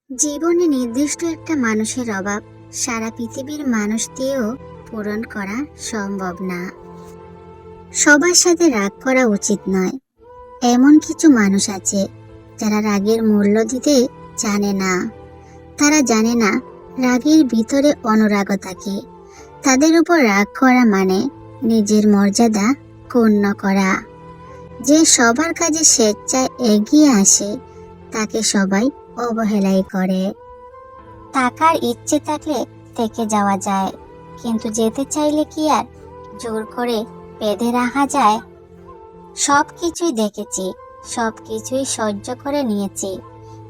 জীবনে নির্দিষ্ট একটা মানুষের অভাব সারা পৃথিবীর মানুষ দিয়েও পূরণ করা সম্ভব না। সবার সাথে রাগ করা উচিত নয়। এমন কিছু মানুষ আছে যারা রাগের মূল্য দিতে জানে না। তারা জানে না রাগের ভিতরে অনুরাগ থাকে। তাদের উপর রাগ করা মানে নিজের মর্যাদা ক্ষুণ্ণ করা। যে সবার কাজে স্বেচ্ছায় এগিয়ে আসে তাকে সবাই অবহেলাই করে। টাকার ইচ্ছে থাকলে থেকে যাওয়া যায়, কিন্তু যেতে চাইলে কি আর জোর করে বেঁধে রাখা যায়? সবকিছুই দেখেছি, সবকিছুই সহ্য করে নিয়েছি,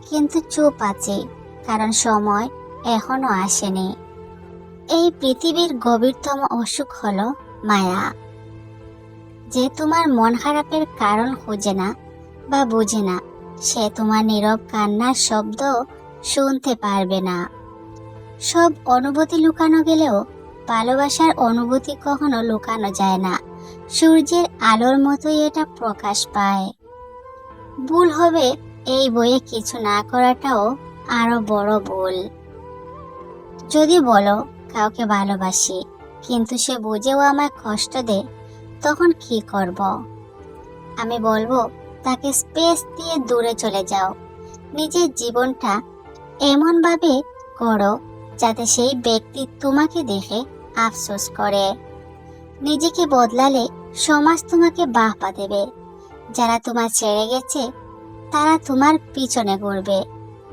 কিন্তু চুপ আছি, কারণ সময় এখনো আসেনি। এই পৃথিবীর গভীরতম অসুখ হলো মায়া। যে তোমার মন খারাপের কারণ খুঁজে না বা বুঝে না, সে তোমার নীরব কান্নার শব্দ শুনতে পারবে না। সব অনুভূতি লুকানো গেলেও ভালোবাসার অনুভূতি কখনো লুকানো যায় না। সূর্যের আলোর মতোই এটা প্রকাশ পায়। ভুল হবে এই বইয়ে কিছু না করাটাও আরো বড় ভুল। যদি বলো কাউকে ভালোবাসি, কিন্তু সে বুঝেও আমায় কষ্ট দেয়, তখন কি করব? আমি বলবো তাকে স্পেস দিয়ে দূরে চলে যাও। নিজের জীবনটা এমনভাবে করো যাতে সেই ব্যক্তি তোমাকে দেখে আফসোস করে। নিজেকে বদলালে সমাজ তোমাকে বাহবা দেবে। যারা তোমার ছেড়ে গেছে তারা তোমার পিছনে ঘুরবে,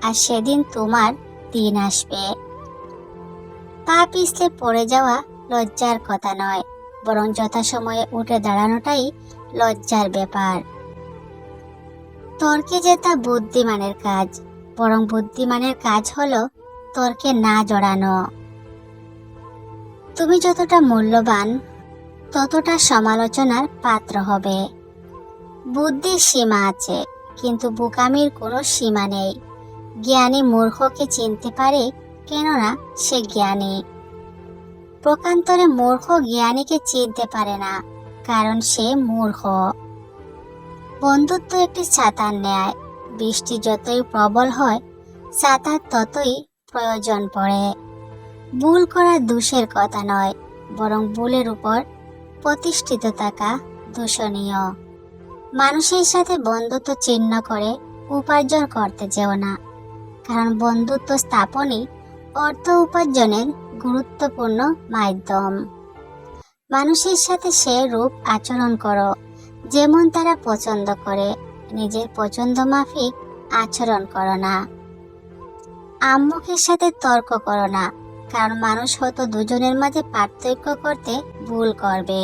আর সেদিন তোমার দিন আসবে। পা পিছলে পড়ে যাওয়া লজ্জার কথা নয়, বরং যথাসময়ে উঠে দাঁড়ানোটাই লজ্জার ব্যাপার। তর্কে জেতা বুদ্ধিমানের কাজ, বরং বুদ্ধিমানের কাজ হলো তর্কে না জড়ানো। তুমি যতটা মূল্যবান ততটা সমালোচনার পাত্র হবে। বুদ্ধির সীমা আছে, কিন্তু বোকামির কোনো সীমা নেই। জ্ঞানী মূর্খকে চিনতে পারে, কেননা সে জ্ঞানী। প্রকান্তরে মূর্খ জ্ঞানীকে চিনতে পারে না, কারণ সে মূর্খ। বন্ধুত্ব একটি ছাতার ন্যায়। বৃষ্টি যতই প্রবল হয়, ছাতার ততই প্রয়োজন পড়ে। ভুল করা দোষের কথা নয়, বরং ভুলের উপর প্রতিষ্ঠিত থাকা দূষণীয়। মানুষের সাথে বন্ধুত্ব ছিন্ন করে উপার্জন করতে যেও না, কারণ বন্ধুত্ব স্থাপনই অর্থ উপার্জনের গুরুত্বপূর্ণ মাধ্যম। মানুষের সাথে সে রূপ আচরণ করো যেমন তারা পছন্দ করে, নিজের পছন্দ মাফিক আচরণ করো না। আম্মুকের সাথে তর্ক করো না, কারণ মানুষ হয়তো দুজনের মাঝে পার্থক্য করতে ভুল করবে।